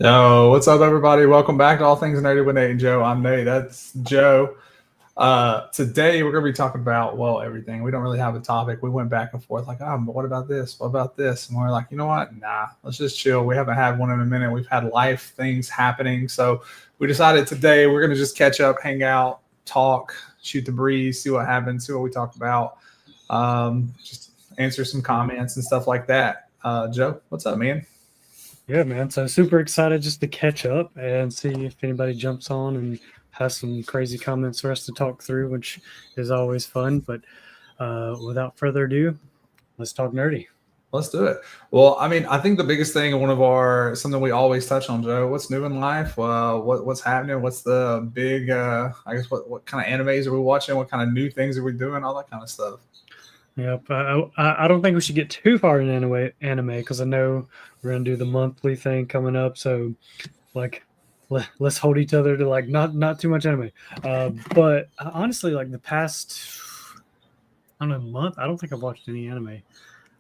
Yo, what's up, everybody? Welcome back to All Things Nerdy with Nate and Joe. I'm Nate. That's Joe. Today we're gonna be talking about everything. We don't really have a topic. We went back and forth like, but what about this? What about this? And we're like, you know what? Nah, let's just chill. We haven't had one in a minute. We've had life things happening, so we decided today we're gonna just catch up, hang out, talk, shoot the breeze, see what happens, see what we talk about, just answer some comments and stuff like that. Joe, what's up, man? Yeah, man. So super excited just to catch up and see if anybody jumps on and has some crazy comments for us to talk through, which is always fun. But without further ado, let's talk nerdy. Let's do it. Well, I mean, I think the biggest thing, and one of our something we always touch on, Joe. What's new in life? What's happening? What's the big? I guess what kind of animes are we watching? What kind of new things are we doing? All that kind of stuff. Yep. I don't think we should get too far in anime because I know we're gonna do the monthly thing coming up. So like let's hold each other to like not too much anime. But honestly, like the past I don't know month, I don't think I've watched any anime.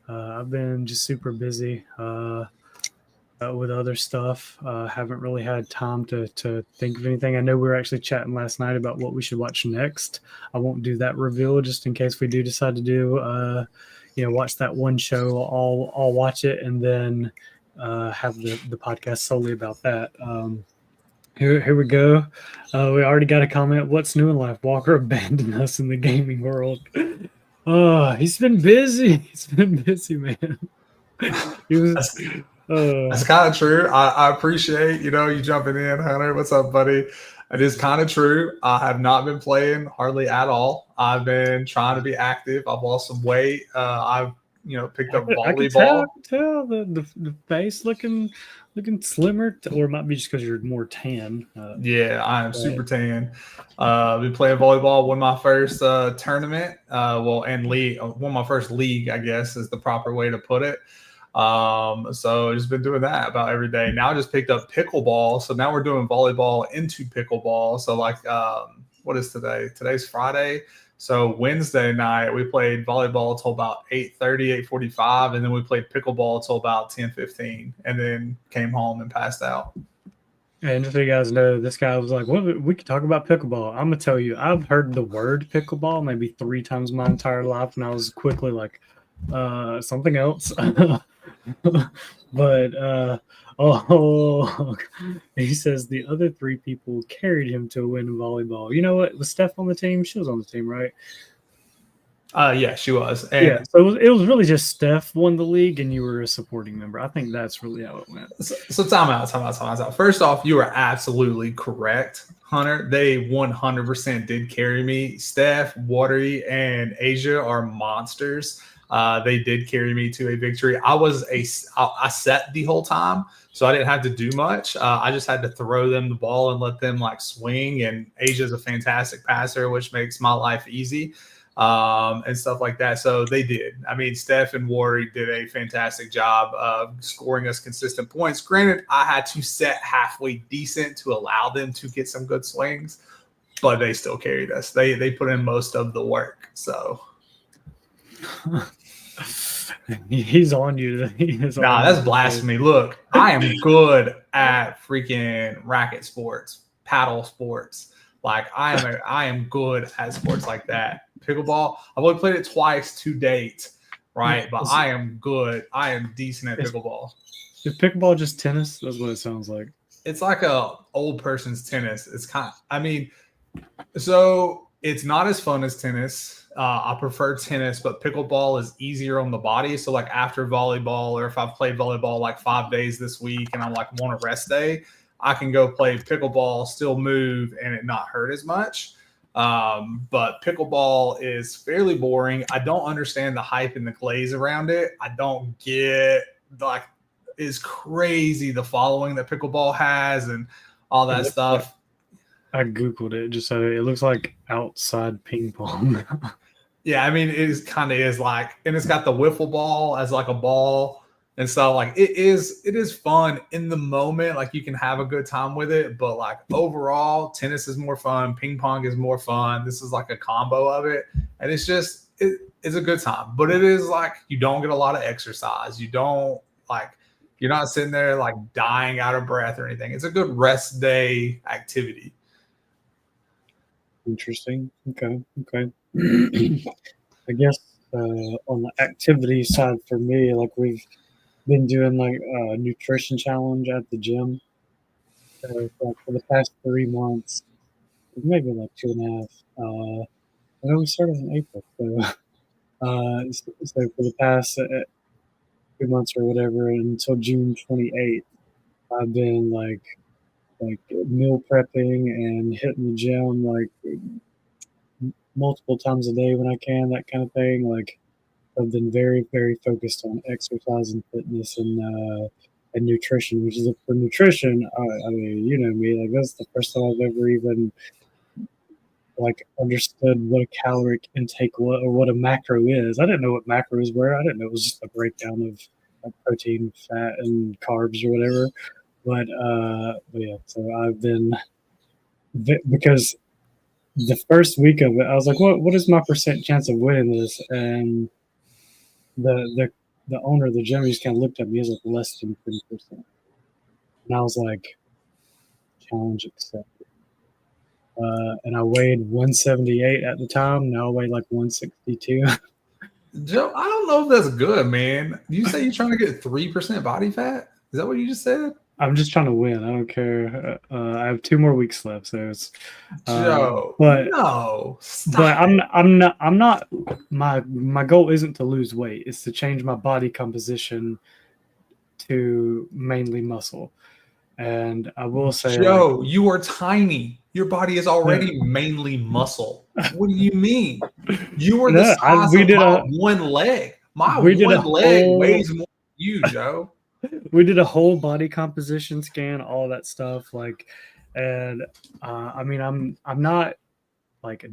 I've been just super busy with other stuff. Haven't really had time to think of anything. I know we were actually chatting last night about what we should watch next. I won't do that reveal just in case we do decide to do, watch that one show. I'll watch it and then have the podcast solely about that. Here we go. We already got a comment. What's new in life? Walker abandoned us in the gaming world. Oh, he's been busy. He's been busy, man. He was. That's kind of true. I appreciate you jumping in, Hunter. What's up, buddy? It is kind of true. I have not been playing hardly at all. I've been trying to be active. I've lost some weight. I've picked up volleyball. I can tell the face looking slimmer, or it might be just because you're more tan. Yeah, I am super tan. Been playing volleyball. Won my first tournament. And league. Won my first league, I guess is the proper way to put it. So just been doing that about every day. Now I just picked up pickleball. So now we're doing volleyball into pickleball. So what is today? Today's Friday. So Wednesday night we played volleyball till about 8:30, 8:45, and then we played pickleball till about 10:15, and then came home and passed out. And just so you guys know, this guy was like, "Well, we could talk about pickleball." I'm gonna tell you, I've heard the word pickleball maybe 3 times my entire life, and I was quickly like, something else. But he says the other 3 people carried him to a win in volleyball. You know what? Was Steph on the team? She was on the team, right? Yeah, she was. And so it was really just Steph won the league and you were a supporting member. I think that's really how it went. So time out. First off, you are absolutely correct, Hunter. They 100% did carry me. Steph, Watery, and Asia are monsters. They did carry me to a victory. I set the whole time, so I didn't have to do much. I just had to throw them the ball and let them swing. And Asia's a fantastic passer, which makes my life easy, and stuff like that. So they did. I mean, Steph and Wari did a fantastic job of scoring us consistent points. Granted, I had to set halfway decent to allow them to get some good swings, but they still carried us. They put in most of the work. So. He's on you. That's blasphemy. Look, I am good at freaking racket sports, paddle sports. I am good at sports like that. Pickleball, I've only played it twice to date, right? But I am good. I am decent at pickleball. Is pickleball just tennis? That's what it sounds like. It's like a old person's tennis. So it's not as fun as tennis. I prefer tennis, but pickleball is easier on the body. So after volleyball, or if I've played volleyball 5 days this week and I'm want a rest day, I can go play pickleball, still move, and it not hurt as much. But pickleball is fairly boring. I don't understand the hype and the glaze around it. I don't get it's crazy the following that pickleball has and all that stuff. I Googled it. Just so it looks like outside ping pong. Yeah, I mean, it is and it's got the wiffle ball as a ball. And so it is fun in the moment. You can have a good time with it, but overall, tennis is more fun. Ping pong is more fun. This is a combo of it. And it's it's a good time, but it is you don't get a lot of exercise. You don't You're not sitting there like dying out of breath or anything. It's a good rest day activity. Interesting. Okay. I guess on the activity side for me, like we've been doing like a nutrition challenge at the gym. So like for the past 3 months, maybe like 2.5. I know we started in April, so so for the past 2 months or whatever until June 28th, I've been like meal prepping and hitting the gym like multiple times a day when I can, that kind of thing. Like I've been very, very focused on exercise and fitness and nutrition, which is for nutrition. I mean, you know me, like that's the first time I've ever even like understood what a caloric intake or what a macro is. I didn't know what macros were. I didn't know it was just a breakdown of like protein, fat, and carbs or whatever. But yeah, so I've been because the first week of it, I was like, what is my percent chance of winning this? And the owner of the gym just kind of looked at me. He was like less than 30%, and I was like, challenge accepted. And I weighed 178 at the time. Now I weigh like 162. Joe, I don't know if that's good, man. You say you're trying to get 3% body fat? Is that what you just said? I'm just trying to win. I don't care. I have 2 more weeks left, so it's Joe, but no. but I'm not my goal isn't to lose weight. It's to change my body composition to mainly muscle. And I will say, Joe, like, you are tiny. Your body is already mainly muscle. What do you mean? You were the size of my one leg. My one leg weighs more than you, Joe. We did a whole body composition scan, all that stuff. Like, and I mean, I'm not like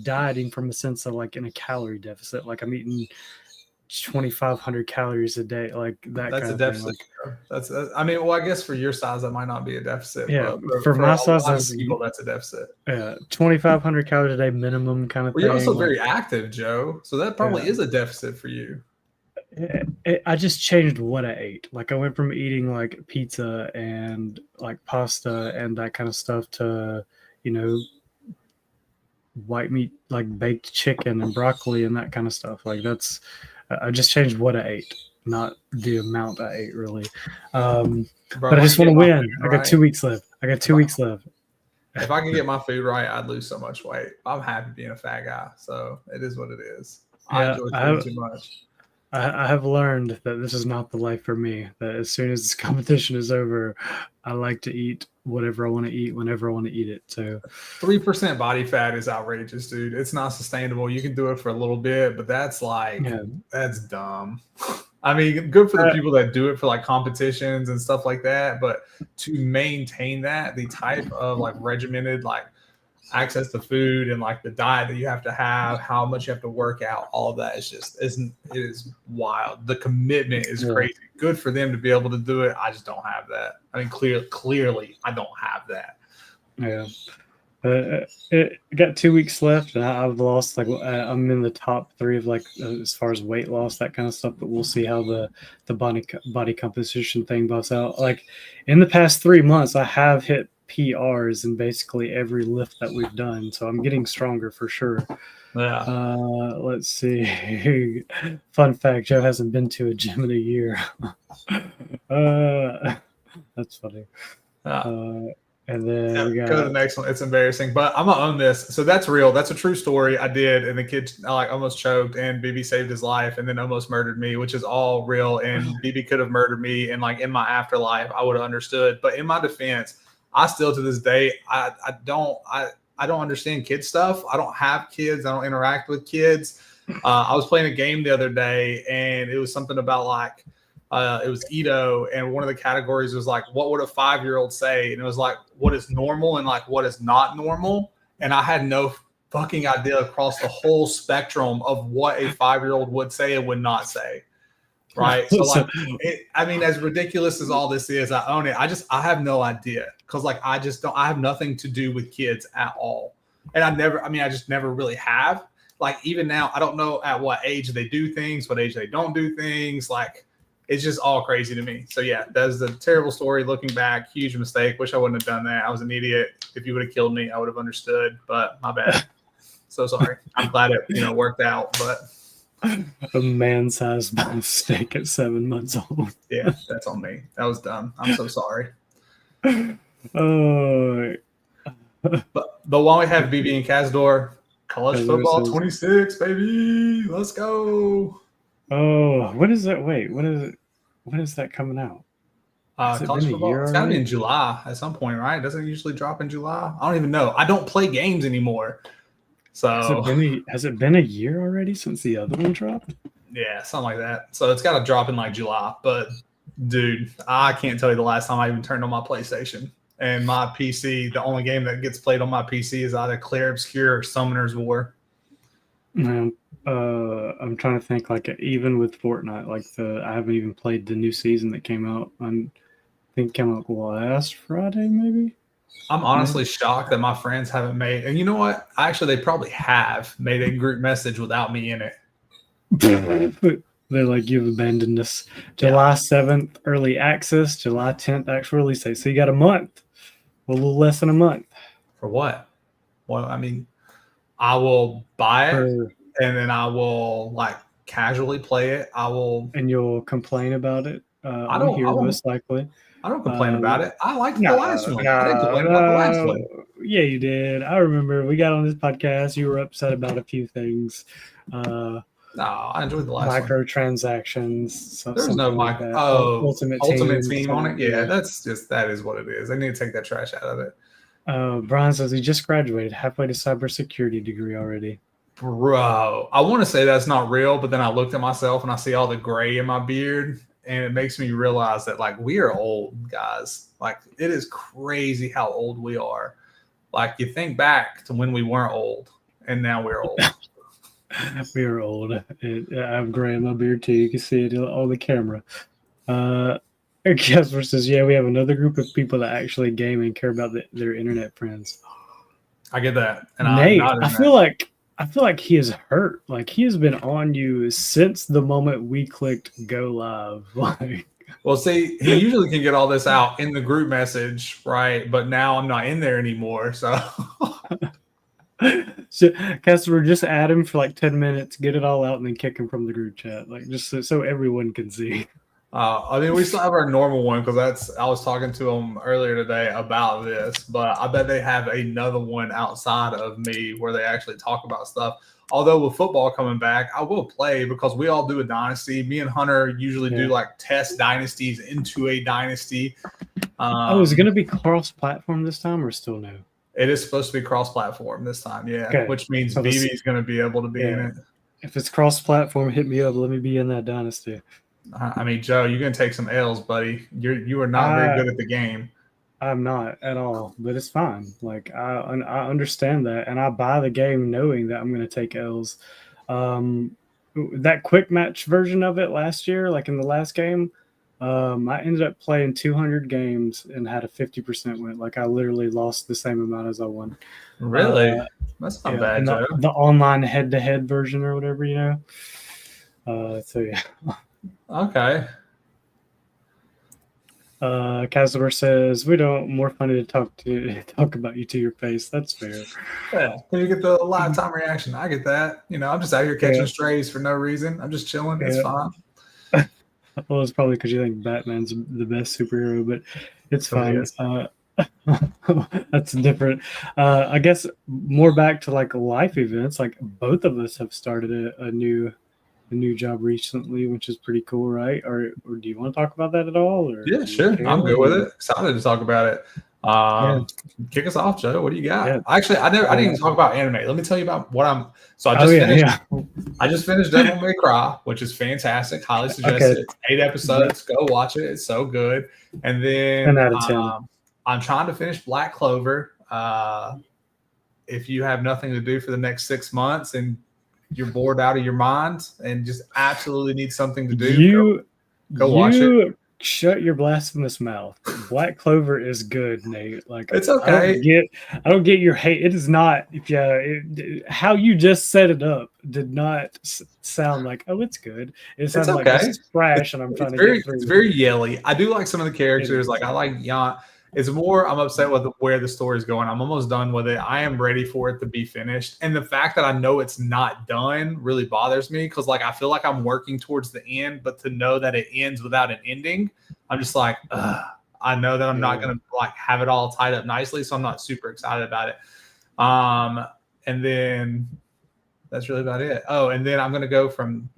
dieting from a sense of like in a calorie deficit. Like I'm eating 2,500 calories a day, like that. That's kind a deficit. Thing. Like, I mean, well, I guess for your size that might not be a deficit. Yeah, but for my size, that's people. That's a deficit. Yeah, 2,500 calories a day minimum kind of thing. You're also very active, Joe. So that probably is a deficit for you. I just changed what I ate. Like I went from eating like pizza and like pasta and that kind of stuff to, you know, white meat, like baked chicken and broccoli and that kind of stuff. Like I just changed what I ate, not the amount I ate really. Bro, but I just want to win. I got 2 weeks left. If I can get my food right, I'd lose so much weight. I'm happy being a fat guy. So it is what it is. I enjoy food too much. I have learned that this is not the life for me. That as soon as this competition is over, I like to eat whatever I want to eat whenever I want to eat it. So 3% body fat is outrageous, dude. It's not sustainable. You can do it for a little bit, but that's like that's dumb. I mean, good for the people that do it for like competitions and stuff like that, but to maintain that, the type of like regimented like access to food and like the diet that you have to have, how much you have to work out, all of that is just it is wild. The commitment is crazy. Good for them to be able to do it. I just don't have that. I mean, clearly I don't have that. Yeah. I got 2 weeks left, and I've lost like I'm in the top 3 of like as far as weight loss, that kind of stuff. But we'll see how the body composition thing buffs out. Like in the past 3 months, I have hit PRs in basically every lift that we've done, so I'm getting stronger for sure. Yeah. Let's see. Fun fact: Joe hasn't been to a gym in a year. That's funny. And then we got go to the next one. It's embarrassing, but I'm gonna own this. So that's real. That's a true story. I did, and the kid like almost choked, and BB saved his life, and then almost murdered me, which is all real. And BB could have murdered me, and like in my afterlife, I would have understood. But in my defense, I still to this day, I don't understand kid stuff. I don't have kids. I don't interact with kids. I was playing a game the other day, and it was something about like. It was Edo, and one of the categories was like, what would a 5-year-old say? And it was like, what is normal and like what is not normal. And I had no fucking idea across the whole spectrum of what a 5-year-old would say and would not say. Right. So like, I mean, as ridiculous as all this is, I own it. I have no idea because like, I have nothing to do with kids at all. And I just never really have. Like even now, I don't know at what age they do things, what age they don't do things. Like, it's just all crazy to me. So yeah, that's a terrible story. Looking back, huge mistake. Wish I wouldn't have done that. I was an idiot. If you would have killed me, I would have understood. But my bad. So sorry. I'm glad it worked out. But a man-sized mistake at 7 months old. Yeah, that's on me. That was dumb. I'm so sorry. Oh. But while we have BB and Cazador, college football 26, baby. Let's go. Oh, what is that? Wait, what is it? When is that coming out? College football. It's got to be in July at some point, right? Doesn't it usually drop in July? I don't even know. I don't play games anymore. So has it been a year already since the other one dropped? Yeah, something like that. So it's got to drop in like July. But dude, I can't tell you the last time I even turned on my PlayStation. And my PC, the only game that gets played on my PC is either Clair Obscure or Summoner's War. I'm trying to think, like, even with Fortnite, like I haven't even played the new season that came out. I think it came out last Friday, maybe. I'm honestly shocked that my friends haven't made, and you know what? Actually, they probably have made a group message without me in it. They're like, you've abandoned us. July 7th, early access. July 10th, actual release date. So you got a month, a little less than a month. For what? Well, I mean, I will buy it, and then I will like casually play it. And you'll complain about it. I don't hear most likely. I don't complain about it. I liked the last one. I didn't complain about the last one. Yeah, you did. I remember we got on this podcast. You were upset about a few things. No, I enjoyed the last microtransactions. One. There's no micro. Ultimate team on it. Yeah, that is what it is. They need to take that trash out of it. Brian says he just graduated, halfway to cybersecurity degree already. Bro, I want to say that's not real, but then I looked at myself and I see all the gray in my beard. And it makes me realize that, like, we are old, guys. Like, it is crazy how old we are. Like, you think back to when we weren't old, and now we're old. We are old. I have gray in my beard, too. You can see it on the camera. Casper says, yeah, we have another group of people that actually game and care about their internet friends. I get that. And Nate, I feel like he is hurt. Like, he has been on you since the moment we clicked go live. Like, well, see, he usually can get all this out in the group message, right? But now I'm not in there anymore, so. So, Casper, just add him for like 10 minutes, get it all out, and then kick him from the group chat, like just so everyone can see. I mean, we still have our normal one because I was talking to them earlier today about this, but I bet they have another one outside of me where they actually talk about stuff. Although with football coming back, I will play because we all do a dynasty. Me and Hunter usually do like test dynasties into a dynasty. Is it going to be cross-platform this time or still no? It is supposed to be cross-platform this time, which means BB is going to be able to be in it. If it's cross-platform, hit me up. Let me be in that dynasty. I mean, Joe, you're going to take some L's, buddy. You are not very good at the game. I'm not at all, but it's fine. Like, I understand that, and I buy the game knowing that I'm going to take L's. That quick match version of it last year, like in the last game, I ended up playing 200 games and had a 50% win. Like, I literally lost the same amount as I won. Really? That's not bad, Joe. The online head-to-head version or whatever, So, yeah. Okay. Casper says we don't. More funny to talk about you to your face. That's fair. Yeah, you get the live time reaction. I get that. I'm just out here catching strays for no reason. I'm just chilling. It's fine. Well, it's probably because you think Batman's the best superhero, but it's fine. That's different. I guess more back to like life events. Like both of us have started a new job recently, which is pretty cool, right? Or do you want to talk about that at all? Or yeah, sure. I'm good with it. Excited to talk about it. Kick us off, Joe. What do you got? Yeah. Actually, I didn't even talk about anime. Let me tell you about what I'm. So I just finished Devil May Cry, which is fantastic. Highly suggested. 8 episodes. Go watch it. It's so good. And then 10 out of 10. I'm trying to finish Black Clover. If you have nothing to do for the next 6 months and you're bored out of your mind and just absolutely need something to do, go watch it. shut your blasphemous mouth. Black Clover is good, Nate. Like, It's okay. I don't get your hate. It is not. How you just set it up did not sound like, oh, it's good. It It's sounded like okay. this is trash, and I'm trying to get through. It's very yelly. I do like some of the characters. It Like is. I like Jan. It's more I'm upset with where the story's going. I'm almost done with it. I am ready for it to be finished. And the fact that I know it's not done really bothers me because like I feel like I'm working towards the end, but to know that it ends without an ending, I'm just like, ugh. I know that I'm not gonna like have it all tied up nicely, so I'm not super excited about it. And then that's really about it. Oh, and then I'm gonna go from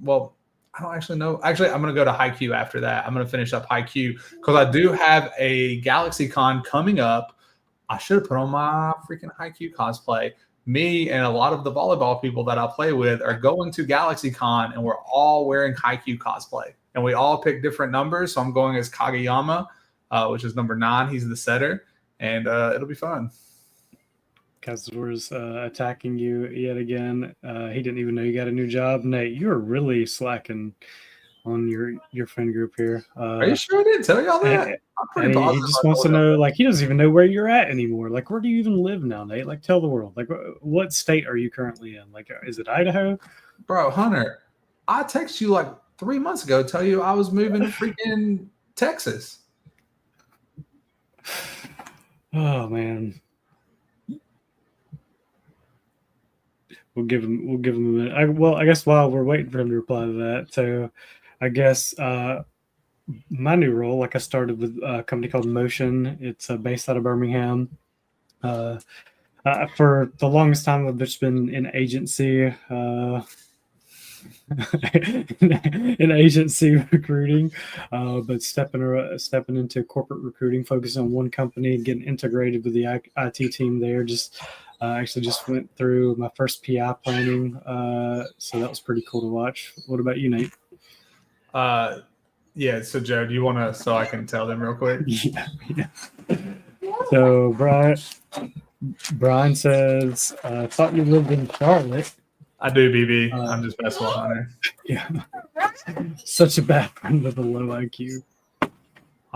I don't actually know. Actually, I'm going to go to Haikyuu after that. I'm going to finish up Haikyuu because I do have a GalaxyCon coming up. I should have put on my freaking Haikyuu cosplay. Me and a lot of the volleyball people that I play with are going to GalaxyCon, and we're all wearing Haikyuu cosplay. And we all pick different numbers. So I'm going as Kageyama, which is number 9. He's the setter, and it'll be fun. Cazador's attacking you yet again. He didn't even know you got a new job. Nate, you're really slacking on your friend group here. Are you sure I didn't tell y'all that? I'm pretty positive. He just wants to know, like, he doesn't even know where you're at anymore. Like, where do you even live now, Nate? Like, tell the world. Like, what state are you currently in? Like, is it Idaho? Bro, Hunter, I texted you like 3 months ago, tell you I was moving to freaking Texas. Oh, man. We'll give him a minute. I guess while we're waiting for him to reply to that, so I guess my new role, like I started with a company called Motion. It's based out of Birmingham. For the longest time, I've just been in agency, recruiting, but stepping into corporate recruiting, focusing on one company, getting integrated with the IT team there. Actually just went through my first PI planning, so that was pretty cool to watch. What about you, Nate? Yeah, so Joe, do you want to, so I can tell them real quick? Yeah. So Brian says, thought you lived in Charlotte. I do, BB. I'm just messing with Hunter. Yeah. Such a bad friend with a low IQ. I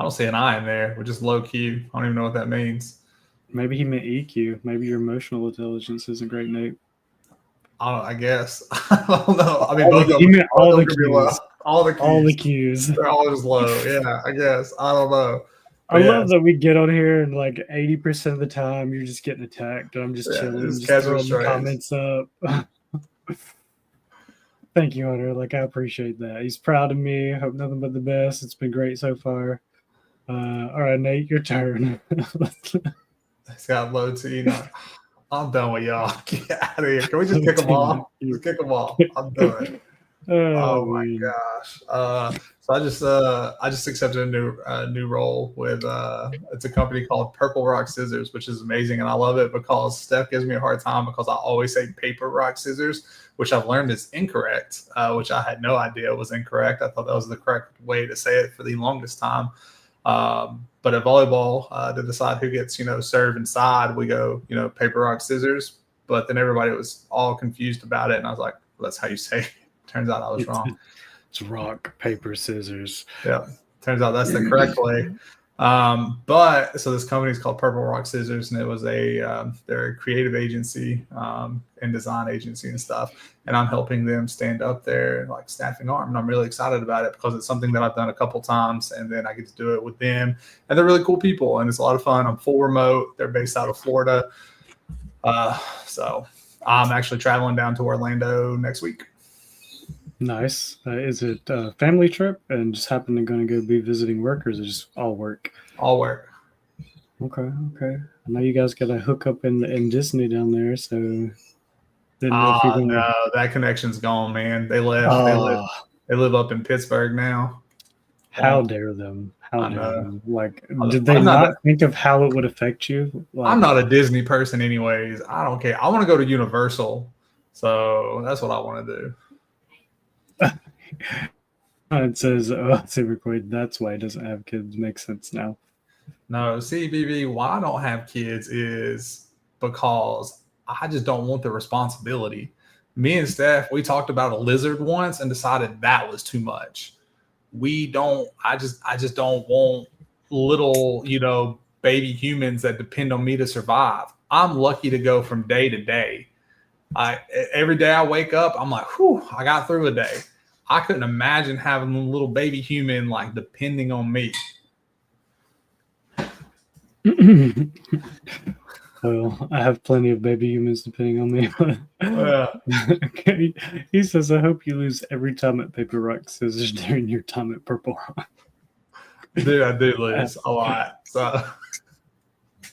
don't see an I in there. We're just low Q. I don't even know what that means. Maybe he meant EQ. Maybe your emotional intelligence isn't great, Nate. I guess. I don't know. I mean, both of them. He meant all the cues. All the cues. All the cues. They're all just low. Yeah, I guess. I don't know. I love that we get on here and like 80% of the time you're just getting attacked. And I'm just chilling, just throwing the comments up. Thank you, Hunter. Like, I appreciate that. He's proud of me. Hope nothing but the best. It's been great so far. All right, Nate, your turn. It's got low T. I'm done with y'all. Get out of here. Can we just kick them off? Just kick them off. I'm done. Oh my gosh. So I just accepted a new role with it's a company called Purple Rock Scissors, which is amazing, and I love it because Steph gives me a hard time because I always say paper rock scissors, which I've learned is incorrect, which I had no idea was incorrect. I thought that was the correct way to say it for the longest time. But at volleyball, to decide who gets, serve inside, we go, paper, rock, scissors. But then everybody was all confused about it. And I was like, well, that's how you say it. Turns out I was wrong. It's rock, paper, scissors. Yeah. Turns out that's the correct way. But so this company is called Purple Rock Scissors, and it was they're a creative agency and design agency and stuff. And I'm helping them stand up their like staffing arm. And I'm really excited about it because it's something that I've done a couple times, and then I get to do it with them. And they're really cool people, and it's a lot of fun. I'm full remote. They're based out of Florida. So I'm actually traveling down to Orlando next week. Nice. Is it a family trip and just happen to going to go be visiting work, or is it just all work? All work. Okay. I know you guys got a hookup in Disney down there, so didn't know if you're gonna... No, that connection's gone, man. They left. They live up in Pittsburgh now. How dare them? How dare them? Like, did they not think of how it would affect you? Like, I'm not a Disney person anyways. I don't care. I want to go to Universal. So that's what I want to do. It says, that's why he doesn't have kids. Makes sense now. No, CBB, why I don't have kids is because I just don't want the responsibility. Me and Steph, we talked about a lizard once and decided that was too much. I just don't want little, baby humans that depend on me to survive. I'm lucky to go from day to day. Every day I wake up, I'm like, whew, I got through a day. I couldn't imagine having a little baby human like depending on me. Well, I have plenty of baby humans depending on me. Okay. He says, I hope you lose every time at paper, rock, scissors during your time at Purple Rock. Dude, I do lose a lot. So.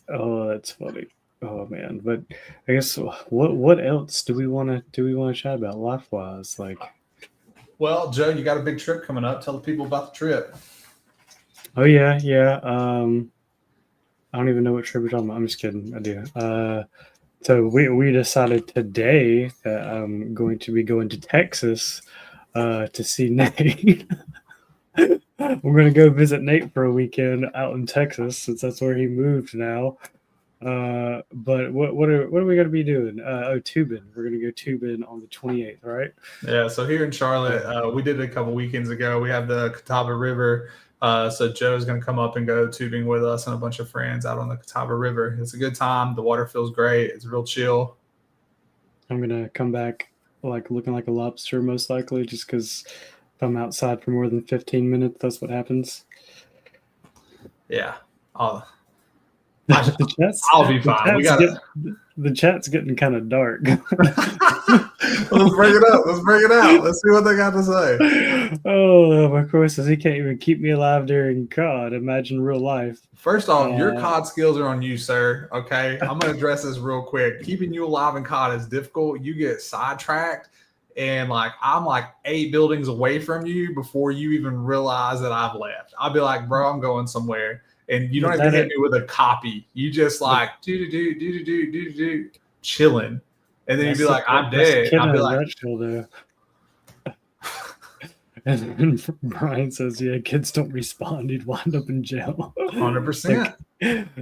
Oh, that's funny. Oh man, but I guess what else do we want to chat about life wise? Like, well, Joe, you got a big trip coming up. Tell the people about the trip. Oh yeah. I don't even know what trip we're talking about. I'm just kidding. I do. So we decided today that I'm going to be going to Texas to see Nate. We're going to go visit Nate for a weekend out in Texas since that's where he moved now. But what are we going to be doing? Tubing. We're going to go tubing on the 28th, right? Yeah. So here in Charlotte, we did it a couple weekends ago. We have the Catawba River. So Joe's going to come up and go tubing with us and a bunch of friends out on the Catawba River. It's a good time. The water feels great. It's real chill. I'm going to come back like looking like a lobster most likely just because if I'm outside for more than 15 minutes, that's what happens. Yeah. I'll be fine. The chat's getting kind of dark. Let's bring it up. Let's bring it out. Let's see what they got to say. Oh, of course, he can't even keep me alive during COD. Imagine real life. First off, your COD skills are on you, sir. Okay, I'm going to address this real quick. Keeping you alive in COD is difficult. You get sidetracked, and I'm 8 buildings away from you before you even realize that I've left. I'll be like, bro, I'm going somewhere. And you don't have to hit me with a copy. You just chilling. And then you'd be like, I'm dead. I'd be like, and then Brian says, yeah, kids don't respond. He'd wind up in jail. 100%.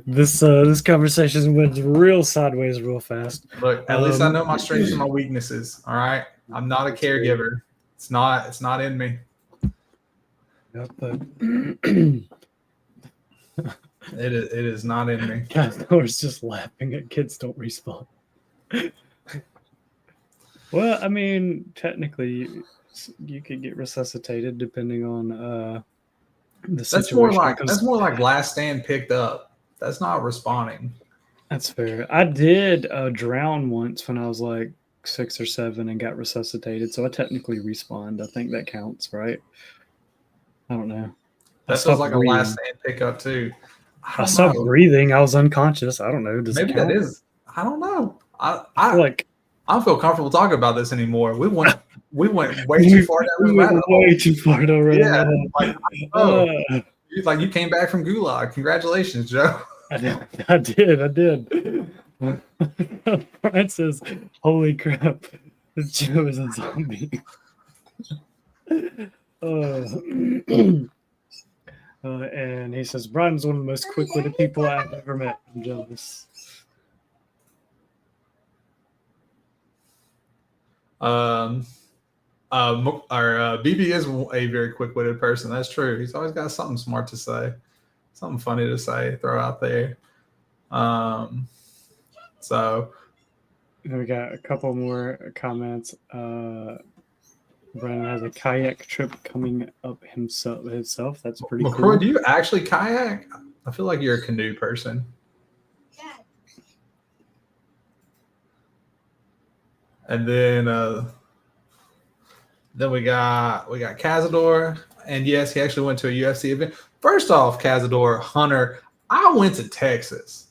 This conversation went real sideways real fast. Look, at least I know my strengths and my weaknesses. All right. I'm not a caregiver. It's not in me. Yep, but it is not in me. Cathore's just laughing at kids don't respond. Well, I mean, technically, you could get resuscitated depending on the situation. That's more like Last Stand picked up. That's not responding. That's fair. I did drown once when I was like 6 or 7 and got resuscitated, so I technically respawned. I think that counts, right? I don't know. That feels like breathing. A Last Stand pickup too. I stopped breathing. I was unconscious. I don't know. Maybe that is. I don't know. I feel like I don't feel comfortable talking about this anymore. We went way too far down the rabbit hole. Way too far down the rabbit hole. You came back from Gulag. Congratulations, Joe. I did. Brian says, "Holy crap, Joe is a zombie." And he says, Brian's one of the most quick-witted people I've ever met. I'm jealous. BB is a very quick-witted person. That's true. He's always got something smart to say, something funny to say, throw out there. So we got a couple more comments. Brandon has a kayak trip coming up himself. That's pretty McCroy, cool. Do you actually kayak? I feel like you're a canoe person. Yeah. And then we got Cazador, and yes, he actually went to a UFC event. First off, Cazador, Hunter, I went to Texas.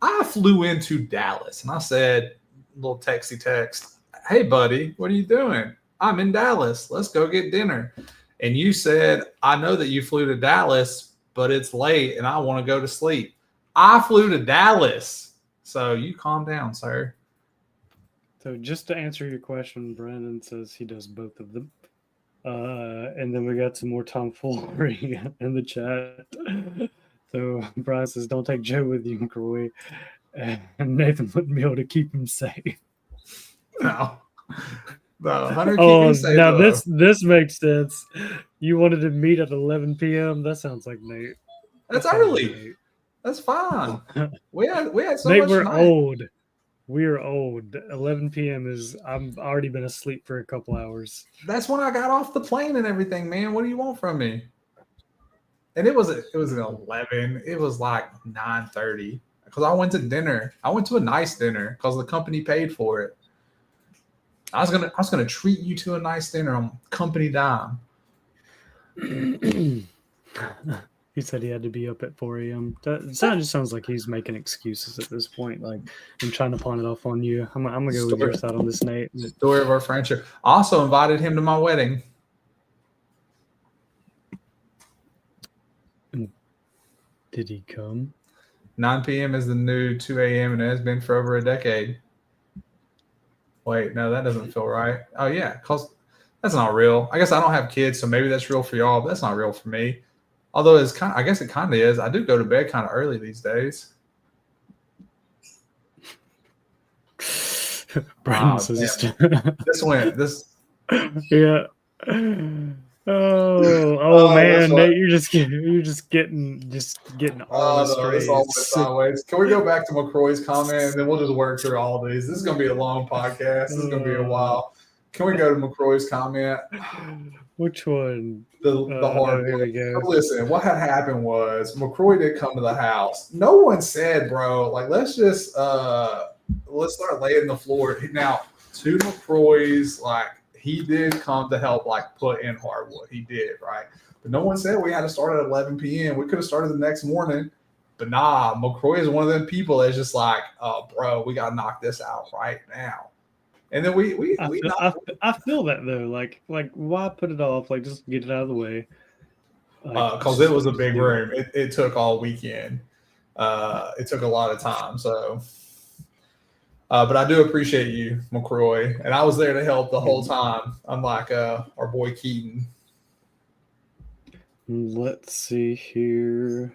I flew into Dallas, and I said, little texty text, "Hey, buddy, what are you doing?" "I'm in Dallas. Let's go get dinner." And you said, "I know that you flew to Dallas, but it's late and I want to go to sleep." I flew to Dallas. So you calm down, sir. So just to answer your question, Brandon says he does both of them. And then we got some more tomfoolery in the chat. So Brian says, "Don't take Joe with you, McCroy." And Nathan wouldn't be able to keep him safe. No. No, Hunter, keep Oh, me safe now though. this makes sense. You wanted to meet at 11 p.m. That sounds like Nate. That's That sounds like early. Nate. That's fine. We had so Nate, much we're tonight. old. We are old. 11 p.m. is. I'm already been asleep for a couple hours. That's when I got off the plane and everything, man. What do you want from me? And it was an 11. It was like 9:30 because I went to dinner. I went to a nice dinner because the company paid for it. I was gonna treat you to a nice dinner on company dime. He said he had to be up at 4 a.m. That just sounds like he's making excuses at this point. Like, I'm trying to pawn it off on you. I'm gonna go with your side on this, Nate. Story of our friendship. I also invited him to my wedding. Did he come? 9 p.m. is the new 2 a.m. and it has been for over a decade. Wait, no, that doesn't feel right. Oh yeah, cause that's not real. I guess I don't have kids, so maybe that's real for y'all, but that's not real for me. Although I guess it kind of is. I do go to bed kind of early these days. Brandon says This. Yeah. Oh That's man, what. Nate, you're just getting all the Oh no, this all went strays. sideways. Can we go back to McCroy's comment and then we'll just work through all these? This is gonna be a long podcast. This is gonna be a while. Can we go to McCroy's comment? Which one? The hard Here one. we go. So listen, what had happened was McCroy did come to the house. No one said, bro, like let's start laying the floor. Now, to McCroy's, like he did come to help like put in hardwood. He did, right? But no one said we had to start at 11 p.m. We could have started the next morning. But nah, McCroy is one of them people that's just like, oh, bro, we got to knock this out right now. And then I feel that though. Like why put it off? Like just get it out of the way. Because it was a big room. It took all weekend. It took a lot of time. So, but I do appreciate you, McCroy, and I was there to help the whole time. Unlike our boy Keaton. Let's see here.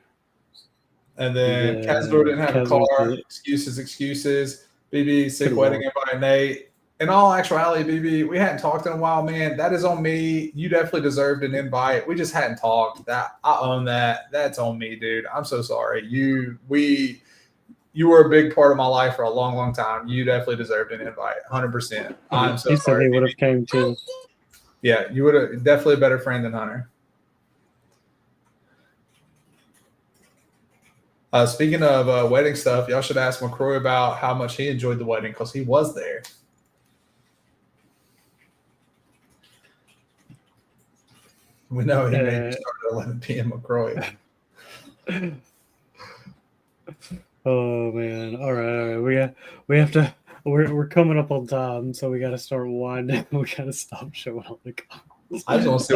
And then Casper didn't have a car. Excuses. BB sick wedding invite Nate. In all actuality, BB, we hadn't talked in a while, man. That is on me. You definitely deserved an invite. We just hadn't talked. That I own that. That's on me, dude. I'm so sorry. You were a big part of my life for a long, long time. You definitely deserved an invite, 100%. I'm so sorry. He would have came too. Yeah, you would have definitely a better friend than Hunter. Speaking of wedding stuff, y'all should ask McCroy about how much he enjoyed the wedding because he was there. We know he made you start at 11 p.m. McCroy. Oh man! All right. We have to. We're coming up on time, so we got to start winding. We got to stop showing all the comments. I just want to see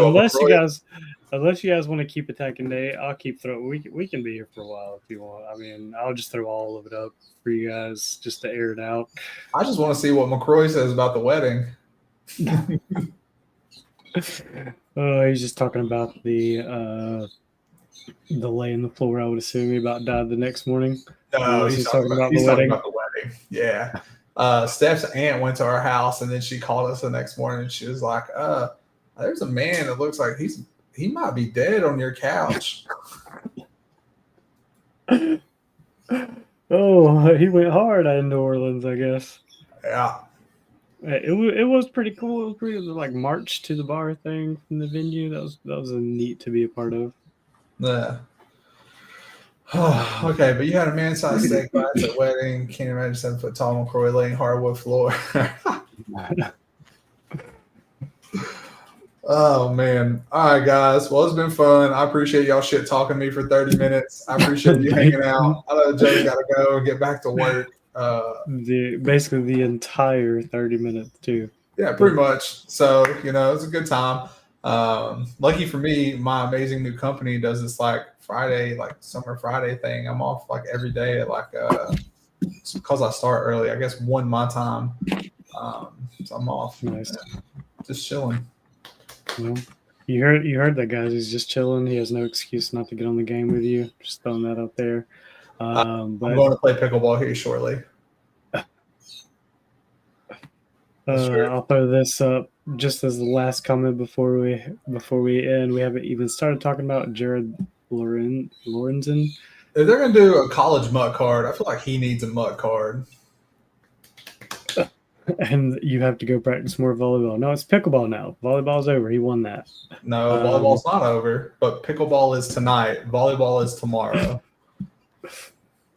unless you guys want to keep attacking Nate, I'll keep throwing. We can be here for a while if you want. I mean, I'll just throw all of it up for you guys just to air it out. I just want to see what McCroy says about the wedding. He's just talking about the laying the floor. I would assume he about died the next morning. No, he's talking about the wedding. Yeah. Steph's aunt went to our house and then she called us the next morning and she was like, there's a man that looks like he might be dead on your couch. Oh, he went hard in New Orleans, I guess. Yeah. It was pretty cool. It was pretty like march to the bar thing from the venue. That was a neat to be a part of. Yeah. Okay, but you had a man-sized steak at the wedding. Can't imagine 7-foot tall McCroy laying hardwood floor. Oh man! All right, guys. Well, it's been fun. I appreciate y'all shit talking me for 30 minutes. I appreciate you hanging out. I know Joe's got to go and get back to work. Basically the entire 30 minutes too. Yeah, pretty much. So it's a good time. Lucky for me, my amazing new company does this like Friday, like summer Friday thing. I'm off like every day at like because I start early. I guess 1 my time. So I'm off. Nice. Just chilling. Well, you heard that, guys. He's just chilling. He has no excuse not to get on the game with you. Just throwing that out there. But I'm going to play pickleball here shortly. Sure. I'll throw this up just as the last comment before we end. We haven't even started talking about Jared Lorenzen. If they're gonna do a college mutt card, I feel like he needs a mutt card. And you have to go practice more volleyball. No, it's pickleball now. Volleyball's over. He won that. No, volleyball's not over, but pickleball is tonight. Volleyball is tomorrow.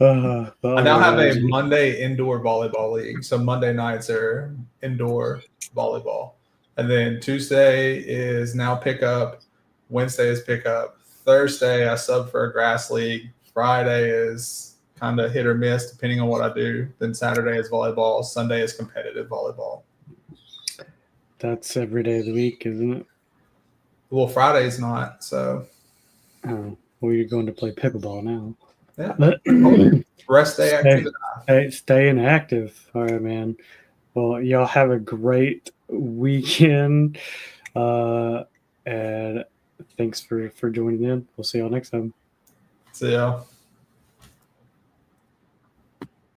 I now have a Monday indoor volleyball league. So Monday nights are indoor volleyball. And then Tuesday is now pickup. Wednesday is pickup. Thursday, I sub for a grass league. Friday is kind of hit or miss depending on what I do. Then Saturday is volleyball. Sunday is competitive volleyball. That's every day of the week, isn't it? Well, Friday's not. So. Oh, well, you're going to play pickleball now. Yeah. Rest day active. Staying active. All right, man. Well, y'all have a great weekend. And thanks for joining in. We'll see y'all next time. See y'all.